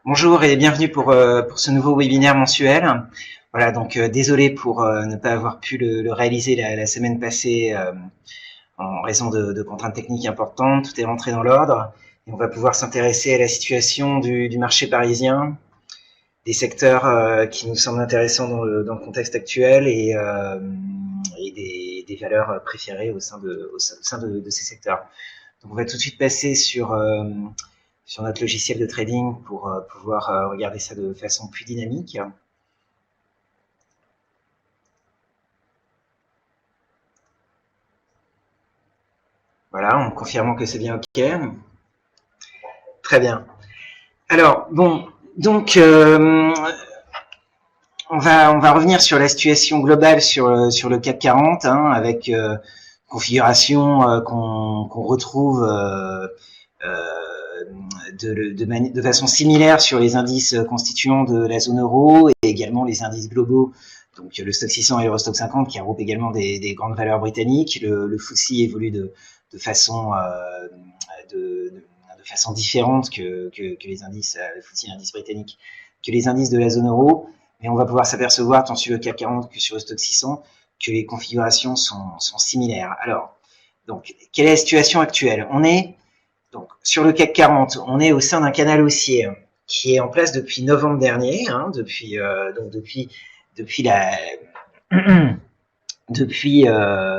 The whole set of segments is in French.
Bonjour et bienvenue pour ce nouveau webinaire mensuel. Voilà, donc désolé pour ne pas avoir pu le réaliser la semaine passée en raison de contraintes techniques importantes. Tout est rentré dans l'ordre et on va pouvoir s'intéresser à la situation du marché parisien, des secteurs qui nous semblent intéressants dans le contexte actuel et des valeurs préférées au sein de ces secteurs. Donc on va tout de suite passer sur notre logiciel de trading pour pouvoir regarder ça de façon plus dynamique. Voilà, en confirmant que c'est bien OK. Très bien. Alors, bon, donc on va revenir sur la situation globale sur le CAC 40, avec configuration qu'on retrouve de façon similaire sur les indices constituants de la zone euro et également les indices globaux, donc le Stoxx 600 et l'Eurostoxx 50 qui regroupent également des grandes valeurs britanniques. Le FTSE évolue de façon de façon différente que les indices, le FTSE indice britannique, que les indices de la zone euro. Mais on va pouvoir s'apercevoir, tant sur le CAC 40 que sur le Stoxx 600, que les configurations sont similaires. Alors, donc, quelle est la situation actuelle? On est donc sur le CAC 40, on est au sein d'un canal haussier qui est en place depuis novembre dernier, depuis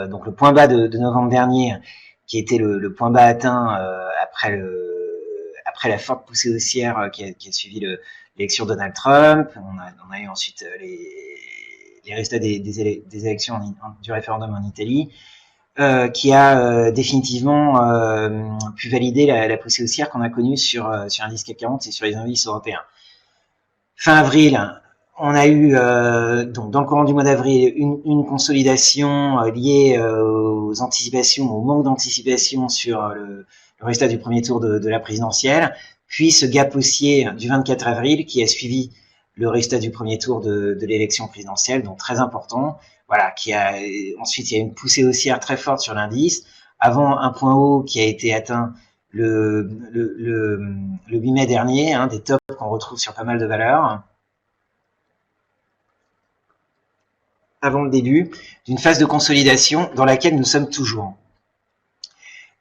donc le point bas de novembre dernier, qui était le point bas atteint après la forte poussée haussière qui a suivi l'élection de Donald Trump. On a eu ensuite les résultats des élections du référendum en Italie, qui a définitivement pu valider la poussée haussière qu'on a connue sur l'indice CAC 40 et sur les indices européens. Fin avril, on a eu donc dans le courant du mois d'avril une consolidation liée aux anticipations, au manque d'anticipation sur le résultat du premier tour de la présidentielle, puis ce gap haussier du 24 avril qui a suivi le résultat du premier tour de l'élection présidentielle, donc très important. Voilà, ensuite il y a une poussée haussière très forte sur l'indice, avant un point haut qui a été atteint le 8 mai dernier, des tops qu'on retrouve sur pas mal de valeurs, avant le début d'une phase de consolidation dans laquelle nous sommes toujours.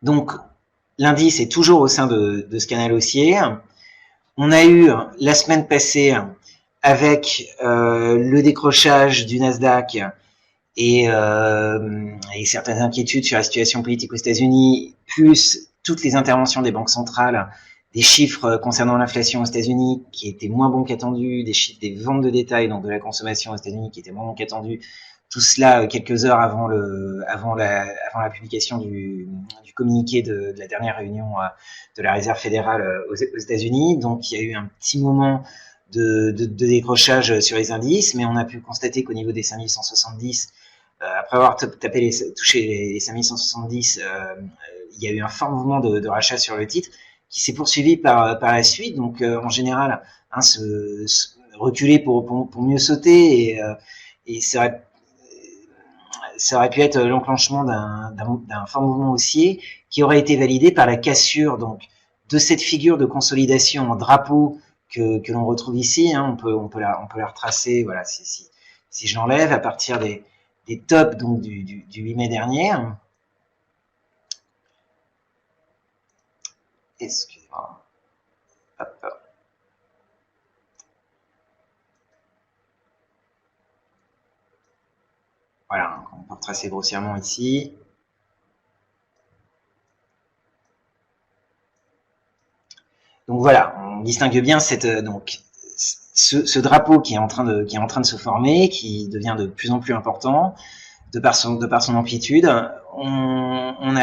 Donc, l'indice est toujours au sein de ce canal haussier. On a eu la semaine passée, avec le décrochage du Nasdaq et certaines inquiétudes sur la situation politique aux États-Unis, plus toutes les interventions des banques centrales, des chiffres concernant l'inflation aux États-Unis qui étaient moins bons qu'attendus, des chiffres des ventes de détail, donc de la consommation aux États-Unis qui étaient moins bons qu'attendus, tout cela quelques heures avant la publication du communiqué de la dernière réunion de la Réserve fédérale aux États-Unis. Donc il y a eu un petit moment de décrochage sur les indices, mais on a pu constater qu'au niveau des 5170, après avoir touché les 5170, il y a eu un fort mouvement de rachat sur le titre qui s'est poursuivi par la suite. Donc en général, reculer pour mieux sauter, et ça aurait pu être l'enclenchement d'un fort mouvement haussier qui aurait été validé par la cassure donc de cette figure de consolidation en drapeau que l'on retrouve ici. On peut la retracer. Voilà, si je l'enlève à partir des tops donc du 8 mai dernier. Excusez-moi. Hop. Voilà, on peut retracer grossièrement ici. Donc voilà, on distingue bien ce drapeau qui est en train de se former, qui devient de plus en plus important de par son amplitude. On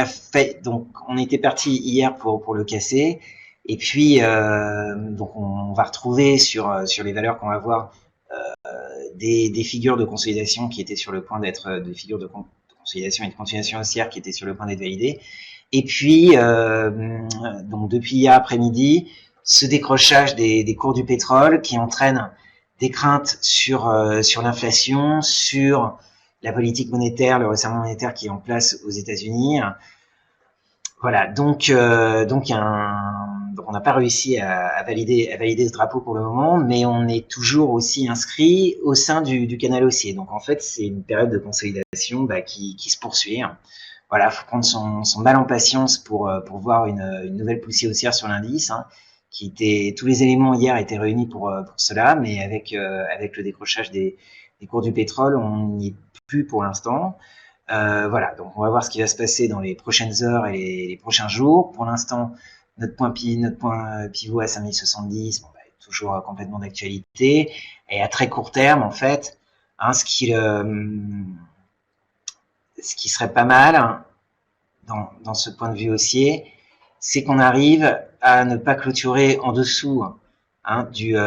était parti hier pour le casser, et puis donc on va retrouver sur les valeurs qu'on va voir des figures de consolidation qui étaient sur le point d'être des figures de consolidation et de continuation haussière qui étaient sur le point d'être validées. Et puis donc depuis hier après-midi, ce décrochage des cours du pétrole qui entraîne des craintes sur l'inflation, sur la politique monétaire, le resserrement monétaire qui est en dans les États-Unis. Voilà, donc donc on n'a pas réussi à valider ce drapeau pour le moment, mais on est toujours aussi inscrit au sein du canal haussier. Donc en fait, c'est une période de consolidation qui se poursuit. Voilà, faut prendre son mal en patience pour voir une nouvelle poussée haussière sur l'indice. Tous les éléments hier étaient réunis pour cela, mais avec le décrochage des cours du pétrole, on n'y est plus pour l'instant. Voilà, donc on va voir ce qui va se passer dans les prochaines heures et les prochains jours. Pour l'instant, notre point pivot à 5070, est toujours complètement d'actualité. Et à très court terme, en fait, ce qui serait pas mal dans ce point de vue haussier, c'est qu'on arrive à ne pas clôturer en dessous du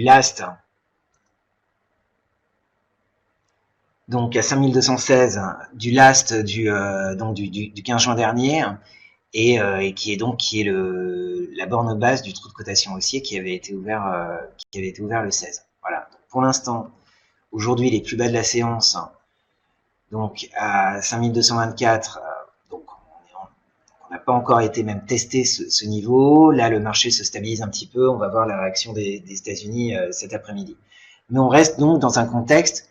last. Donc à 5216 du last du 15 juin dernier et qui est la borne basse du trou de cotation haussier qui avait été ouvert le 16. Voilà. Donc, pour l'instant, aujourd'hui les plus bas de la séance, donc à 5224, donc on n'a pas encore été même testé ce niveau. Là, le marché se stabilise un petit peu. On va voir la réaction des États-Unis cet après-midi. Mais on reste donc dans un contexte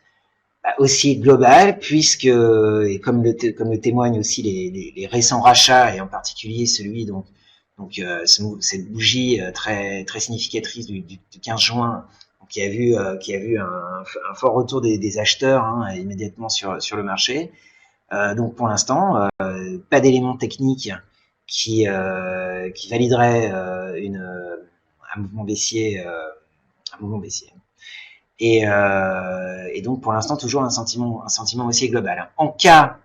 aussi global, puisque, et comme le témoignent aussi les récents rachats, et en particulier celui cette bougie très significatrice du 15 juin, qui a vu un fort retour des acheteurs immédiatement sur le marché. Donc pour l'instant, pas d'éléments techniques qui validerait un mouvement baissier. Et donc pour l'instant toujours un sentiment haussier global. En cas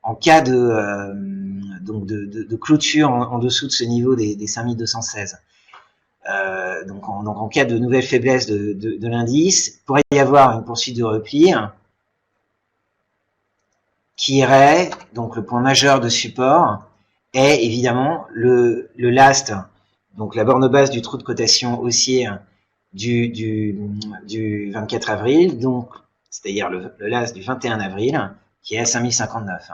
de clôture en dessous de ce niveau des 5216, donc en cas de nouvelle faiblesse de l'indice, il pourrait y avoir une poursuite de repli qui irait, donc le point majeur de support est évidemment le last, donc la borne basse du trou de cotation haussier du 24 avril, donc c'est-à-dire le last du 21 avril, qui est à 5059.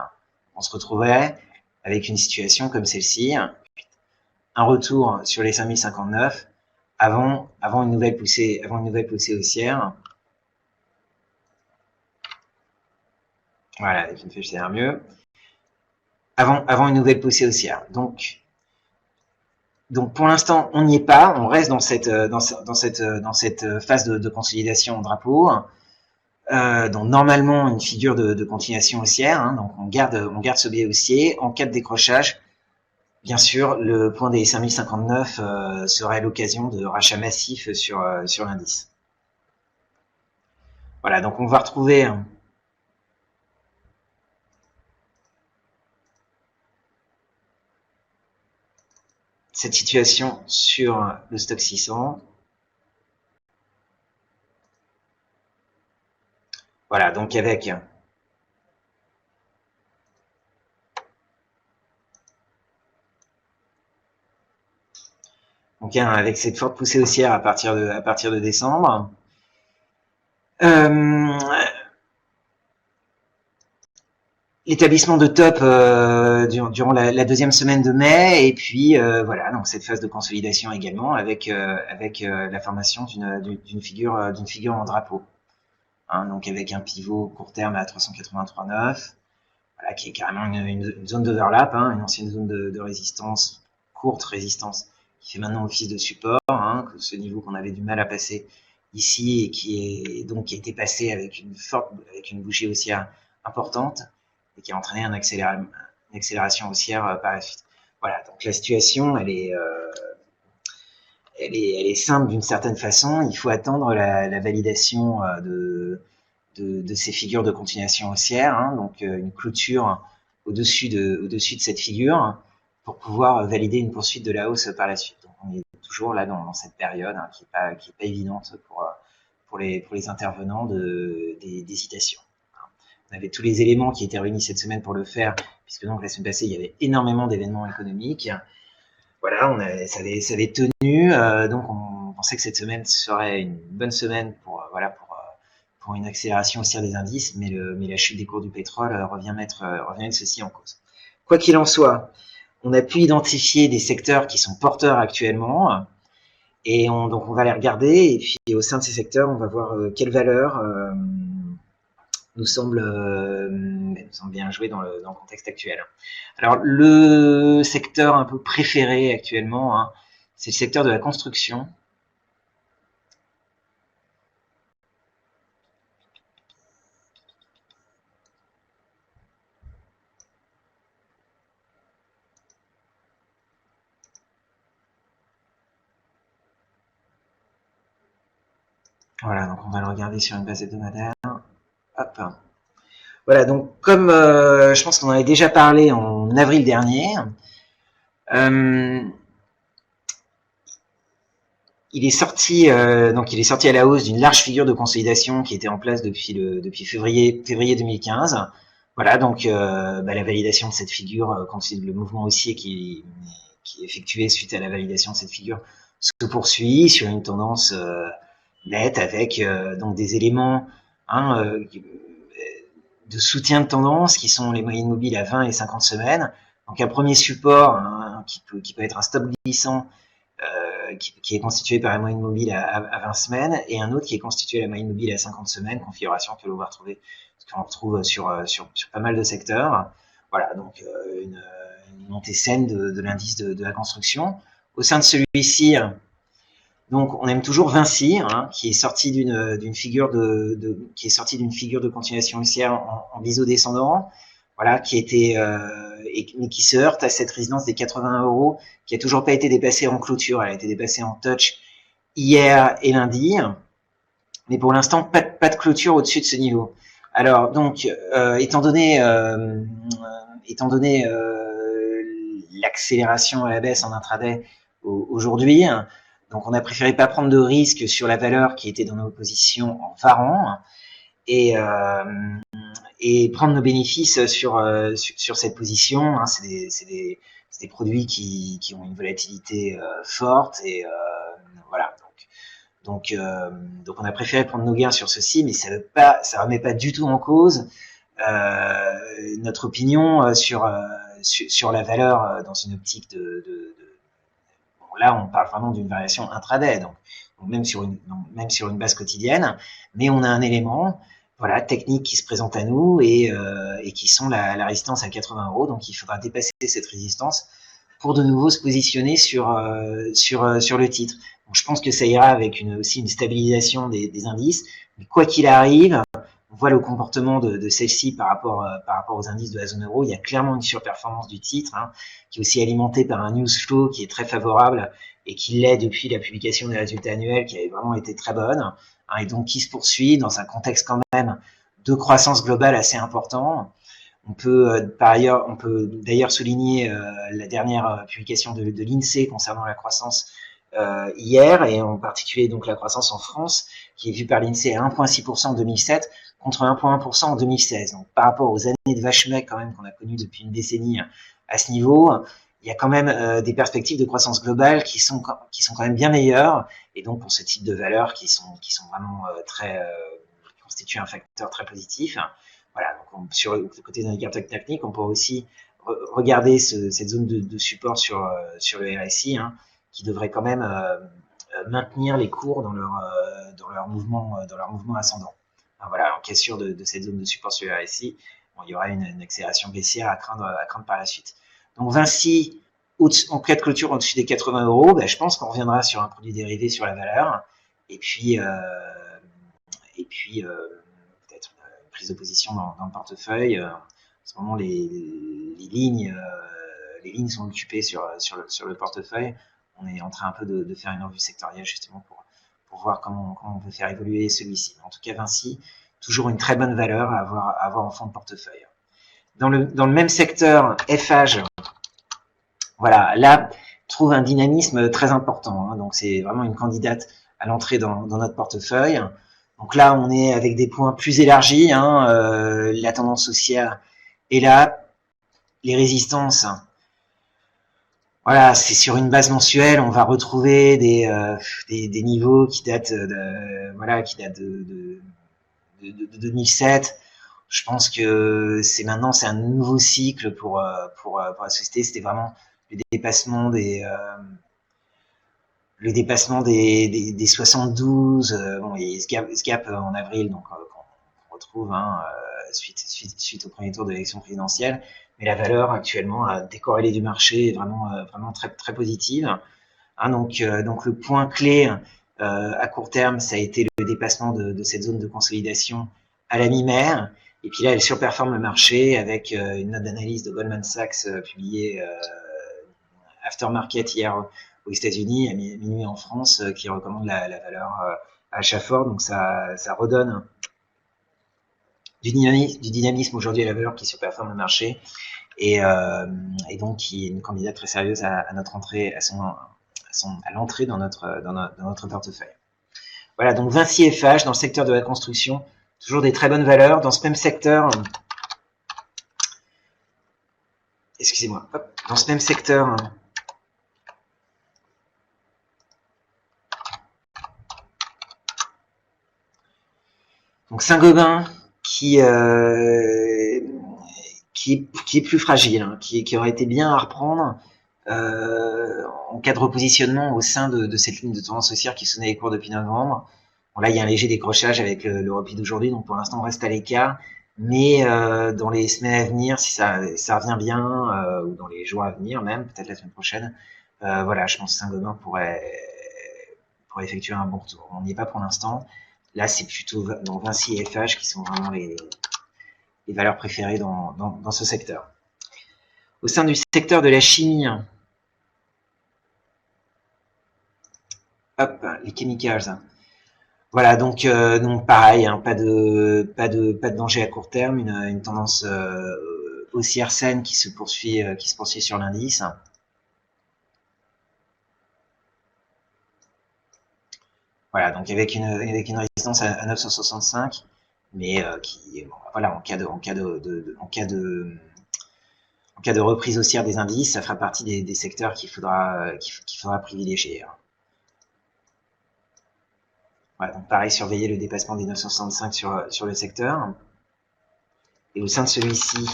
On se retrouverait avec une situation comme celle-ci, un retour sur les 5059 avant une nouvelle poussée haussière. Voilà, je me fais faire mieux. Avant une nouvelle poussée haussière. Donc pour l'instant, on n'y est pas. On reste dans cette phase de consolidation en drapeau. Donc normalement une figure de continuation haussière. Donc on garde ce biais haussier. En cas de décrochage, bien sûr, le point des 5059 serait l'occasion de rachat massif sur l'indice. Voilà, donc on va retrouver cette situation sur le stock 600. Voilà, donc avec cette forte poussée haussière à partir de décembre. L'établissement de top durant la deuxième semaine de mai, et puis voilà, donc cette phase de consolidation également avec la formation d'une figure en drapeau, donc avec un pivot court terme à 383,9, voilà, qui est carrément une zone d'overlap, une ancienne zone de résistance, courte résistance, qui fait maintenant office de support, que ce niveau qu'on avait du mal à passer ici et qui a été passé avec une bougie haussière importante, et qui a entraîné une accélération haussière par la suite. Voilà, donc la situation, elle est simple d'une certaine façon. Il faut attendre la validation de ces figures de continuation haussière, donc une clôture au-dessus de cette figure pour pouvoir valider une poursuite de la hausse par la suite. Donc on est toujours là dans cette période qui est pas évidente pour les intervenants d'hésitation. On avait tous les éléments qui étaient réunis cette semaine pour le faire, puisque donc la semaine passée, il y avait énormément d'événements économiques. Voilà, ça avait tenu, donc on pensait que cette semaine serait une bonne semaine pour une accélération haussière des indices, mais la chute des cours du pétrole revient mettre ceci en cause. Quoi qu'il en soit, On a pu identifier des secteurs qui sont porteurs actuellement, et donc on va les regarder, et puis au sein de ces secteurs, on va voir quelles valeurs nous semblent bien jouer dans le contexte actuel. Alors le secteur un peu préféré actuellement, hein, c'est le secteur de la construction. Voilà, donc on va le regarder sur une base hebdomadaire. Hop. Voilà, donc comme je pense qu'on en avait déjà parlé en avril dernier, il est sorti à la hausse d'une large figure de consolidation qui était en place depuis février 2015. Voilà, donc la validation de cette figure, le mouvement haussier qui est effectué suite à la validation de cette figure se poursuit sur une tendance nette avec donc des éléments de soutien de tendance qui sont les moyennes mobiles à 20 et 50 semaines. Donc un premier support qui peut être un stop glissant qui est constitué par la moyenne mobile à 20 semaines et un autre qui est constitué la moyenne mobile à 50 semaines, configuration que l'on va retrouver, qu'on retrouve sur pas mal de secteurs. Voilà, donc une montée saine de l'indice de la construction. Au sein de celui-ci, donc on aime toujours Vinci, qui est sorti d'une figure de continuation haussière en biseau descendant, voilà, mais qui se heurte à cette résidence des 80 €, qui a toujours pas été dépassée en clôture. Elle a été dépassée en touch hier et lundi, mais pour l'instant pas de clôture au-dessus de ce niveau. Alors donc, étant donné l'accélération à la baisse en intraday aujourd'hui, donc on a préféré pas prendre de risque sur la valeur qui était dans nos positions en phare et prendre nos bénéfices sur cette position. C'est des produits qui ont une volatilité forte et voilà. Donc on a préféré prendre nos gains sur ceci, mais ça remet pas du tout en cause notre opinion sur la valeur dans une optique bon, là on parle vraiment d'une variation intraday, donc même sur une base quotidienne, mais on a un élément voilà, technique qui se présente à nous et qui sont la résistance à 80 €. Donc il faudra dépasser cette résistance pour de nouveau se positionner sur le titre. Donc, je pense que ça ira avec aussi une stabilisation des indices. Mais quoi qu'il arrive, on voit le comportement de celle-ci par rapport aux indices de la zone euro. Il y a clairement une surperformance du titre, qui est aussi alimentée par un news flow qui est très favorable et qui l'est depuis la publication des résultats annuels qui avait vraiment été très bonne, et donc qui se poursuit dans un contexte quand même de croissance globale assez important. On peut d'ailleurs souligner la dernière publication de l'INSEE concernant la croissance hier, et en particulier donc la croissance en France, qui est vue par l'INSEE à 1,6% en 2007 contre 1,1% en 2016. Donc par rapport aux années de vache maigre quand même qu'on a connues depuis une décennie à ce niveau, il y a quand même des perspectives de croissance globale qui sont quand même bien meilleures, et donc pour ce type de valeurs qui sont vraiment qui constituent un facteur très positif. Voilà, donc sur le côté des indicateurs techniques, on pourrait aussi regarder cette zone de support sur le RSI, qui devrait quand même maintenir les cours dans leur mouvement ascendant. Alors voilà, en cassure de cette zone de support sur le RSI, bon, il y aura une accélération baissière à craindre par la suite. Donc Vinci, en cas de clôture au-dessus des 80 €, je pense qu'on reviendra sur un produit dérivé sur la valeur, et puis peut-être une prise de position dans le portefeuille. En ce moment, les lignes sont occupées sur le portefeuille. On est en train un peu de faire une revue sectorielle justement pour voir comment on peut faire évoluer celui-ci. En tout cas, Vinci, toujours une très bonne valeur à avoir en fond de portefeuille. Dans le même secteur, FH, voilà, là, trouve un dynamisme très important. Donc, c'est vraiment une candidate à l'entrée dans notre portefeuille. Donc là, on est avec des points plus élargis. La tendance haussière est là. Les résistances, voilà, c'est sur une base mensuelle. On va retrouver des niveaux qui datent de 2007. Je pense que c'est un nouveau cycle pour la société. C'était vraiment le dépassement des 72. Bon, et ce gap en avril, donc on retrouve suite au premier tour de l'élection présidentielle. Mais la valeur actuellement décorrélée du marché est vraiment très très positive. Donc le point clé à court terme, ça a été le dépassement de cette zone de consolidation à la mi-mai. Et puis là, elle surperforme le marché avec une note d'analyse de Goldman Sachs publiée aftermarket hier aux États-Unis, à minuit en France, qui recommande la valeur achat fort. Donc ça redonne du dynamisme aujourd'hui à la valeur qui surperforme le marché et donc qui est une candidate très sérieuse à notre entrée, à l'entrée dans notre portefeuille. Voilà, donc Vinci FH dans le secteur de la construction, toujours des très bonnes valeurs. Dans ce même secteur, excusez-moi, dans ce même secteur, donc Saint-Gobain qui est plus fragile, qui aurait été bien à reprendre en cas de repositionnement au sein de cette ligne de tendance haussière qui sonnait les cours depuis novembre. Bon, là, il y a un léger décrochage avec le repli d'aujourd'hui, donc pour l'instant, on reste à l'écart. Mais dans les semaines à venir, si ça revient bien, ou dans les jours à venir même, peut-être la semaine prochaine, voilà, je pense que Saint-Gobain pourrait effectuer un bon retour. On n'y est pas pour l'instant. Là, c'est plutôt donc Vinci et FH qui sont vraiment les valeurs préférées dans ce secteur. Au sein du secteur de la chimie, hop, les chemicals. Voilà, donc pareil, pas de danger à court terme, une tendance haussière saine qui se poursuit sur l'indice. Voilà, donc avec une résistance à 965, mais qui, voilà, en cas de reprise haussière des indices, ça fera partie des secteurs qu'il faudra privilégier. Voilà, donc pareil, surveiller le dépassement des 965 sur le secteur. Et au sein de celui-ci,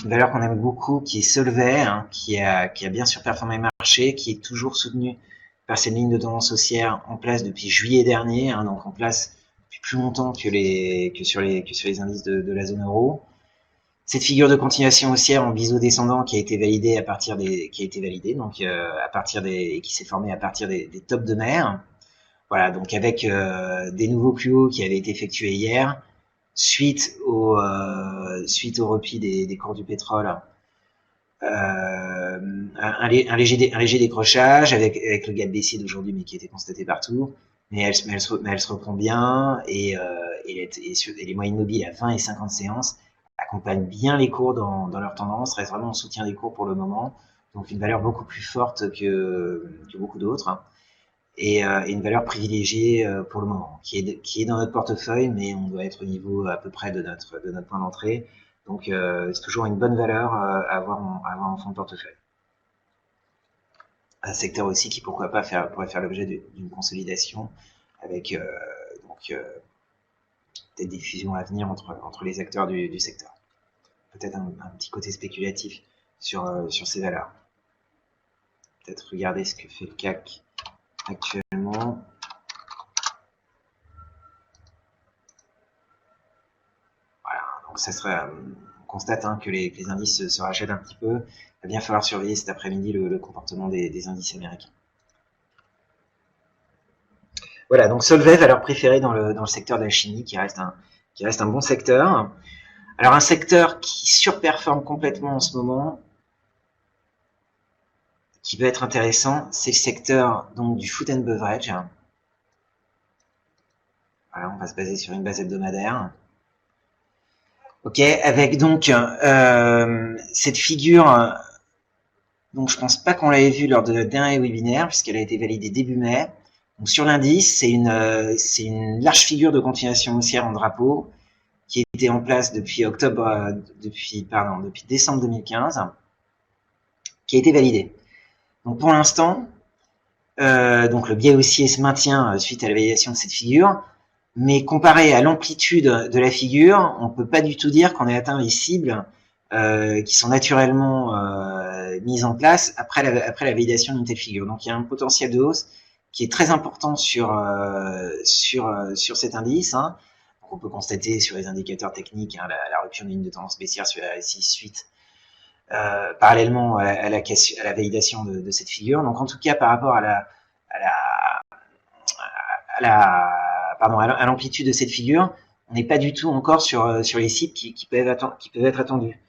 une valeur qu'on aime beaucoup, qui est Solvay, qui a bien surperformé le marché, qui est toujours soutenu par cette ligne de tendance haussière en place depuis juillet dernier, donc en place depuis plus longtemps que sur les indices de la zone euro. Cette figure de continuation haussière en biseau descendant qui a été validée donc qui s'est formée à partir des tops de mer. Voilà, donc avec des nouveaux plus hauts qui avaient été effectués hier, suite au repli des cours du pétrole, un léger décrochage avec le gap baissier d'aujourd'hui, mais qui était constaté partout. Mais elle se reprend bien et les moyennes mobiles à 20 et 50 séances accompagnent bien les cours dans leur tendance, reste vraiment en soutien des cours pour le moment. Donc une valeur beaucoup plus forte que beaucoup d'autres. Et une valeur privilégiée pour le moment, qui est dans notre portefeuille, mais on doit être au niveau à peu près de notre point d'entrée. Donc c'est toujours une bonne valeur à avoir en fond de portefeuille. Un secteur aussi qui pourrait faire l'objet d'une consolidation avec peut-être des fusions à venir entre les acteurs du secteur. Peut-être un petit côté spéculatif sur ces valeurs. Peut-être regarder ce que fait le CAC actuellement. Voilà, donc ça serait, on constate que les indices se rachètent un petit peu. Il va bien falloir surveiller cet après-midi le comportement des indices américains. Voilà, donc Solvay, valeur préférée dans le secteur de la chimie, qui reste un bon secteur. Alors un secteur qui surperforme complètement en ce moment, qui peut être intéressant, c'est le secteur donc du food and beverage. Voilà, on va se baser sur une base hebdomadaire. Ok, avec donc cette figure, donc je pense pas qu'on l'avait vue lors de notre dernier webinaire, puisqu'elle a été validée début mai. Donc sur l'indice, c'est une large figure de continuation haussière en drapeau, qui était en place depuis décembre 2015, qui a été validée. Donc pour l'instant, donc le biais haussier se maintient suite à la validation de cette figure. Mais comparé à l'amplitude de la figure, on peut pas du tout dire qu'on ait atteint les cibles qui sont naturellement mises en place après la validation d'une telle figure. Donc il y a un potentiel de hausse qui est très important sur cet indice. Hein. Donc, on peut constater sur les indicateurs techniques hein, la rupture d'une ligne de tendance baissière sur la RSI suite parallèlement à la validation de cette figure. Donc en tout cas par rapport à l'amplitude de cette figure, on n'est pas du tout encore sur les cibles qui peuvent être attendues.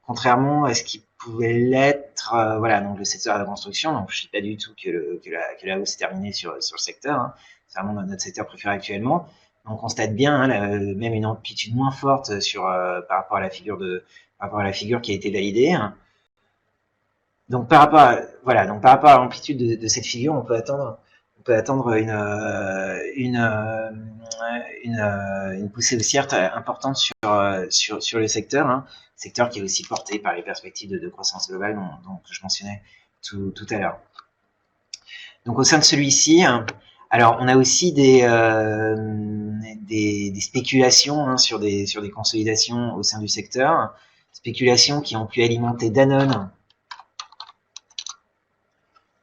Contrairement à ce qui pouvait l'être, voilà, donc le secteur de la construction. Donc je ne dis pas du tout que la hausse est terminée sur le secteur. Hein. C'est vraiment notre secteur préféré actuellement. On constate bien hein, même une amplitude moins forte par rapport à la figure qui a été validée. Hein. Donc par rapport à l'amplitude de cette figure, on peut attendre une poussée haussière importante sur le secteur, hein, secteur qui est aussi porté par les perspectives de croissance globale dont je mentionnais tout à l'heure. Donc au sein de celui-ci, alors on a aussi des spéculations hein, sur des consolidations au sein du secteur, spéculations qui ont pu alimenter Danone.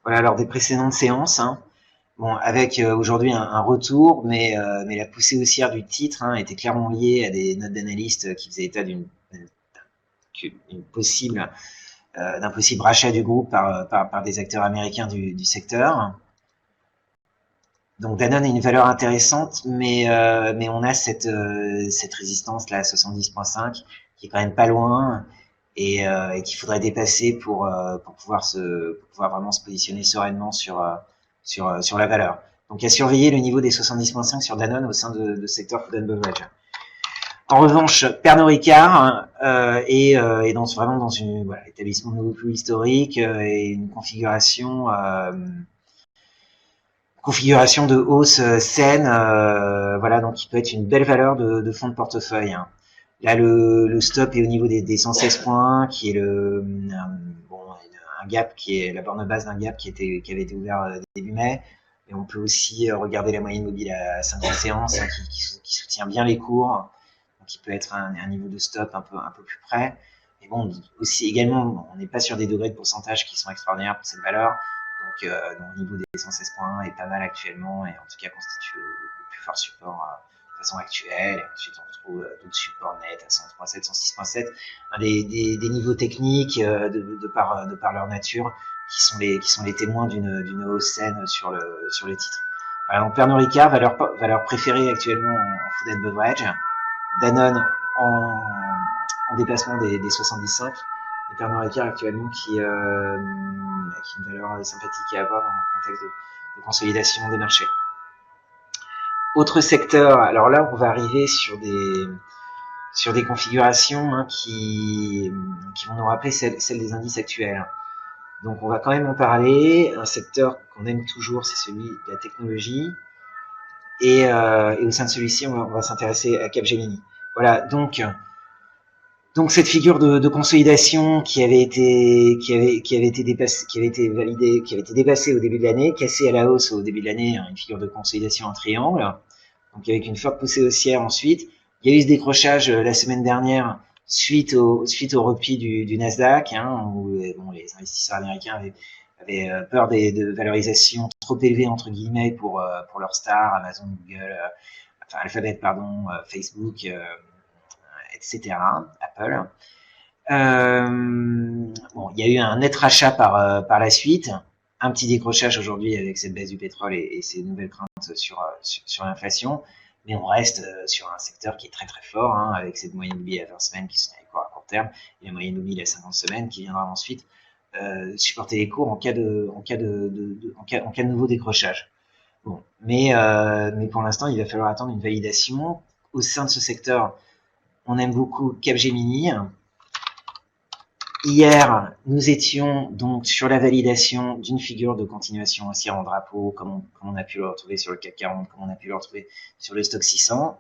Voilà, lors des précédentes séances. Hein. Bon, avec aujourd'hui un retour, mais la poussée haussière du titre hein, était clairement liée à des notes d'analystes qui faisaient état d'un possible rachat du groupe par des acteurs américains du secteur. Donc Danone est une valeur intéressante, mais on a cette résistance là à 70,5 qui est quand même pas loin et qu'il faudrait dépasser pour pouvoir vraiment se positionner sereinement sur la valeur. Donc à surveiller le niveau des 70,5 sur Danone au sein de secteur food and beverage. En revanche, Pernod Ricard est vraiment dans un établissement de nouveau plus historique et une configuration de hausse saine, voilà, donc il peut être une belle valeur de fonds de portefeuille. Hein. Là, le stop est au niveau des 116 points, qui est un gap qui est la borne basse d'un gap qui avait été ouvert début mai. Et on peut aussi regarder la moyenne mobile à 50 séances hein, qui soutient bien les cours, donc qui peut être un niveau de stop un peu plus près. Et bon, aussi également, on n'est pas sur des degrés de pourcentage qui sont extraordinaires pour cette valeur. Donc le niveau des 116 points est pas mal actuellement et en tout cas constitue le plus fort support de façon actuelle. Et ensuite on retrouve d'autres supports nets à 100.7, 106.7, des niveaux techniques de par leur nature qui sont les témoins d'une hausse saine sur les titres. Voilà, donc Pernod Ricard, valeur préférée actuellement en food and beverage. Danone en dépassement des 75. Et Pernod Ricard actuellement qui est une valeur sympathique à avoir dans le contexte de consolidation des marchés. Autre secteur, alors là on va arriver sur des configurations hein, qui vont nous rappeler celles des indices actuels. Donc on va quand même en parler. Un secteur qu'on aime toujours, c'est celui de la technologie. Et au sein de celui-ci, on va s'intéresser à Capgemini. Voilà, donc cette figure de consolidation qui avait été dépassée au début de l'année, cassée à la hausse au début de l'année, hein, une figure de consolidation en triangle, donc avec une forte poussée haussière ensuite. Il y a eu ce décrochage la semaine dernière suite au repli du Nasdaq, hein, où les investisseurs américains avaient peur de valorisation trop élevées entre guillemets pour leurs stars, Amazon, Google, Alphabet, pardon, Facebook, etc. Apple. Il y a eu un net rachat par la suite, un petit décrochage aujourd'hui avec cette baisse du pétrole et ces nouvelles craintes sur l'inflation, mais on reste sur un secteur qui est très très fort, hein, avec cette moyenne mobile à 20 semaines qui sont les cours à court terme et la moyenne mobile à 50 semaines qui viendra ensuite supporter les cours en cas de nouveau décrochage. Bon, mais pour l'instant, il va falloir attendre une validation au sein de ce secteur. On aime beaucoup Capgemini. Hier, nous étions donc sur la validation d'une figure de continuation haussière en drapeau, comme on a pu le retrouver sur le CAC 40, comme on a pu le retrouver sur le Stoxx 600.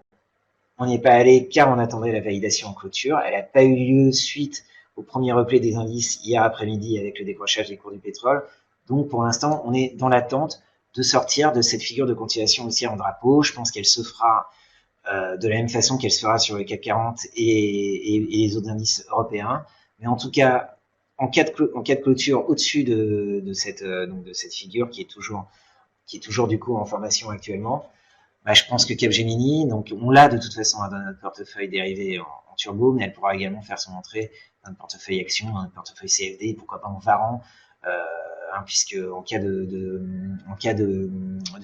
On n'y est pas allé car on attendait la validation en clôture. Elle n'a pas eu lieu suite au premier replay des indices hier après-midi avec le décrochage des cours du pétrole. Donc pour l'instant, on est dans l'attente de sortir de cette figure de continuation haussière en drapeau. Je pense qu'elle se fera de la même façon qu'elle se fera sur le CAC 40 et les autres indices européens. Mais en tout cas, en cas de clôture au-dessus de cette figure qui est toujours du coup en formation actuellement, bah, je pense que Capgemini, donc on l'a de toute façon dans notre portefeuille dérivé en turbo, mais elle pourra également faire son entrée dans notre portefeuille action, dans notre portefeuille CFD, pourquoi pas en Varan, puisque en cas de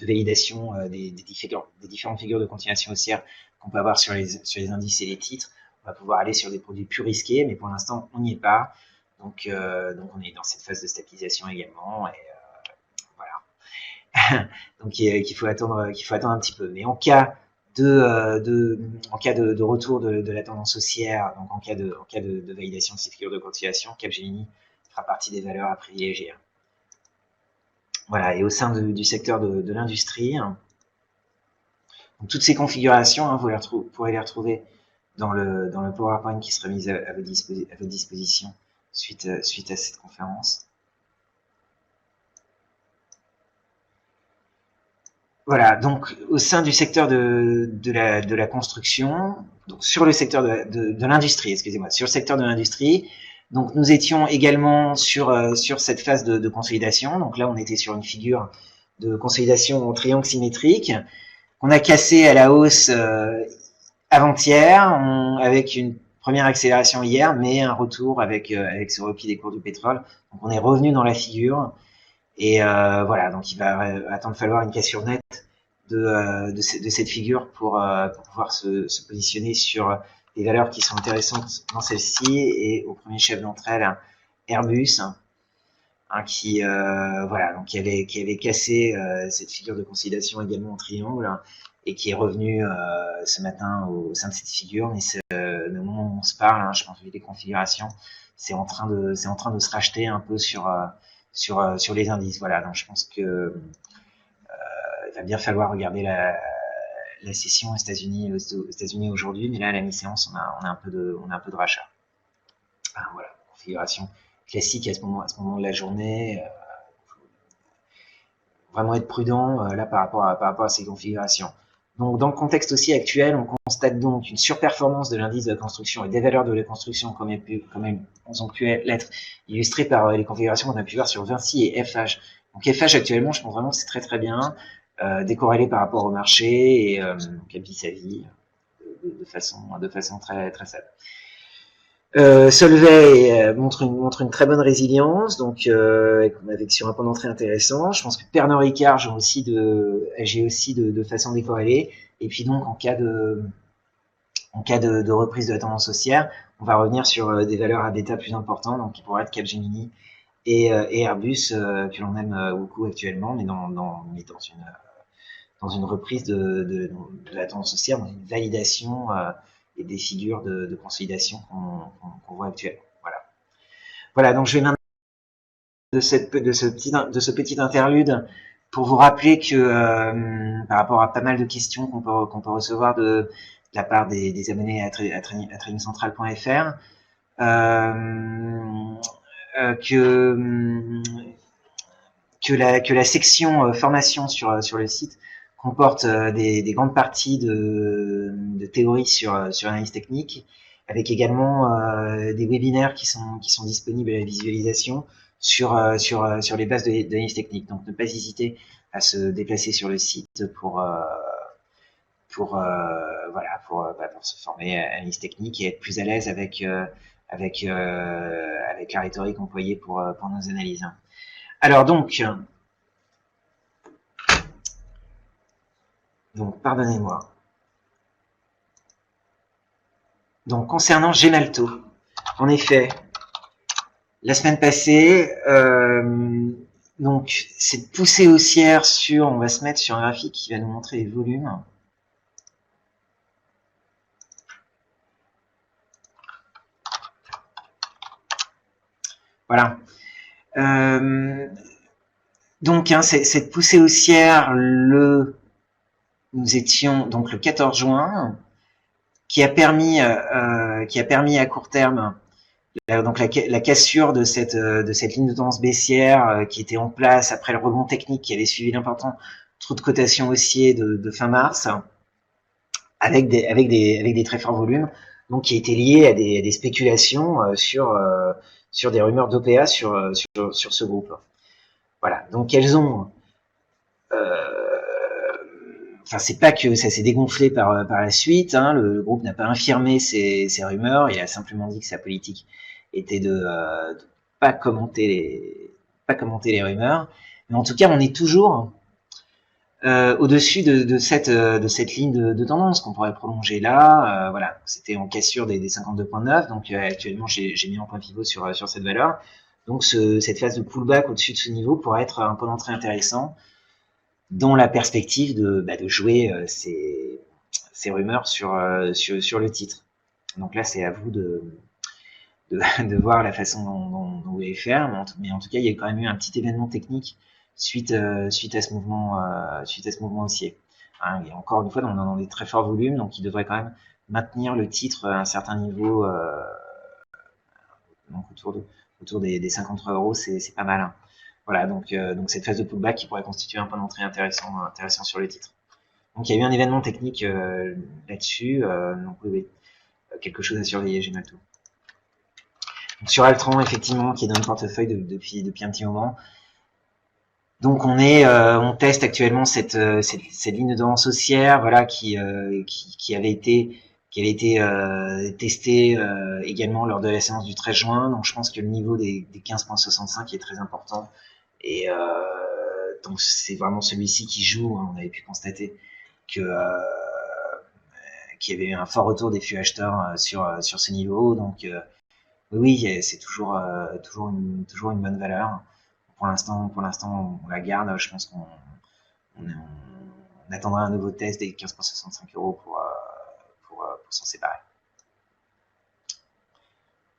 validation des différentes figures de continuation haussière qu'on peut avoir sur les indices et les titres, on va pouvoir aller sur des produits plus risqués, mais pour l'instant on n'y est pas. Donc on est dans cette phase de stabilisation également. Et voilà. Donc qu'il faut attendre un petit peu. Mais en cas de retour de la tendance haussière, donc en cas de validation de ces figures de continuation, Capgemini fera partie des valeurs à privilégier. Voilà, et au sein du secteur de l'industrie, toutes ces configurations, vous pourrez les retrouver dans le PowerPoint qui sera mis à votre disposition suite à cette conférence. Voilà, donc au sein du secteur de la construction, donc sur le secteur de l'industrie, excusez-moi, sur le secteur de l'industrie, donc nous étions également sur cette phase de consolidation. Donc là, on était sur une figure de consolidation en triangle symétrique qu'on a cassé à la hausse avant-hier, avec une première accélération hier, mais un retour avec ce repli des cours du pétrole. Donc on est revenu dans la figure. Et voilà, donc il va attendre falloir une cassure nette de cette figure pour pouvoir se positionner sur des valeurs qui sont intéressantes dans celle-ci, et au premier chef d'entre elles, Airbus, qui voilà, donc qui avait cassé cette figure de consolidation également en triangle, et qui est revenu ce matin au sein de cette figure. Mais le moment où on se parle, je pense que les configurations, c'est en train de se racheter un peu sur les indices. Voilà, donc je pense que il va bien falloir regarder la session aux États-Unis aujourd'hui, mais là à la mi-séance, on a un peu de rachat. Voilà, configuration classique à ce moment de la journée. Vraiment être prudent là par rapport à ces configurations. Donc dans le contexte aussi actuel, on constate donc une surperformance de l'indice de la construction et des valeurs de la construction comme elles ont pu l'être illustrées par les configurations qu'on a pu voir sur Vinci et FH. Donc FH actuellement, je pense vraiment que c'est très très bien, décorrélé par rapport au marché, et qu'elle vit sa vie de façon très très stable. Solvay montre une très bonne résilience, donc avec sur un point d'entrée intéressant. Je pense que Pernod Ricard agit aussi de façon décorrélée. Et puis donc en cas de reprise de la tendance haussière, on va revenir sur des valeurs à bêta plus importantes, donc qui pourraient être Capgemini et Airbus, que l'on aime beaucoup actuellement, mais dans une reprise de la tendance haussière, dans une validation et des figures de consolidation qu'on voit actuellement. Voilà, donc je vais maintenant de ce petit interlude pour vous rappeler que par rapport à pas mal de questions qu'on peut recevoir de la part des abonnés à tradingcentral.fr, que la section formation sur le site comporte des grandes parties de théorie sur l'analyse technique, avec également des webinaires qui sont disponibles à la visualisation sur les bases de l'analyse technique. Donc ne pas hésiter à se déplacer sur le site pour se former à l'analyse technique et être plus à l'aise avec la rhétorique employée pour nos analyses. Alors donc pardonnez-moi. Donc concernant Gemalto, en effet, la semaine passée, donc cette poussée haussière on va se mettre sur un graphique qui va nous montrer les volumes. Voilà. Donc cette poussée haussière, nous étions donc le 14 juin, qui a permis à court terme donc la cassure de cette ligne de tendance baissière qui était en place après le rebond technique qui avait suivi l'important trou de cotation haussier de fin mars. avec des très forts volumes, donc qui a été lié à des spéculations sur des rumeurs d'OPA sur ce groupe. Voilà, donc elles ont... Enfin, c'est pas que ça s'est dégonflé par la suite, hein, le groupe n'a pas infirmé ces rumeurs, il a simplement dit que sa politique était de pas commenter les rumeurs, mais en tout cas on est toujours au-dessus de cette ligne de tendance qu'on pourrait prolonger là. Voilà, c'était en cassure des 52,9, donc actuellement j'ai mis en point pivot sur cette valeur. Donc cette phase de pullback au-dessus de ce niveau pourrait être un point d'entrée intéressant dans la perspective de jouer ces rumeurs sur le titre. Donc là c'est à vous de voir la façon dont vous allez faire, mais en tout cas il y a quand même eu un petit événement technique suite à ce mouvement haussier. Hein, et encore une fois, on est dans des très forts volumes, donc il devrait quand même maintenir le titre à un certain niveau, donc autour des 53 euros, c'est pas mal. Hein. Voilà, donc cette phase de pullback qui pourrait constituer un point d'entrée intéressant sur le titre. Donc il y a eu un événement technique là-dessus, donc oui, quelque chose à surveiller, j'ai tout. Donc sur Altran, effectivement, qui est dans le portefeuille depuis un petit moment. Donc on teste actuellement cette ligne de tendance haussière, voilà, qui avait été testée également lors de la séance du 13 juin. Donc je pense que le niveau des 15,65 est très important. Et donc c'est vraiment celui-ci qui joue. Hein. On avait pu constater que qu'il y avait eu un fort retour des flux acheteurs sur ce niveau. Donc oui, c'est toujours une bonne valeur. Pour l'instant, on la garde. Je pense qu'on attendra un nouveau test des 15,65 euros pour s'en séparer.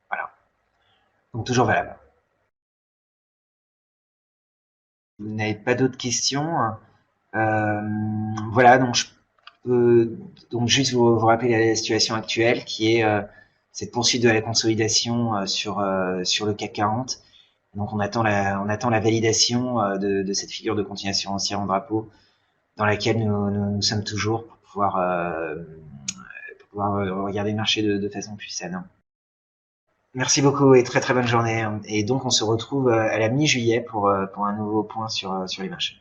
Voilà. Donc toujours valable. Vous n'avez pas d'autres questions? Voilà, donc je peux donc juste vous rappeler la situation actuelle qui est cette poursuite de la consolidation sur le CAC 40. Donc on attend la validation de cette figure de continuation haussière en drapeau dans laquelle nous sommes toujours pour pouvoir regarder le marché de façon plus saine. Merci beaucoup et très très bonne journée. Et donc on se retrouve à la mi-juillet pour un nouveau point sur les marchés.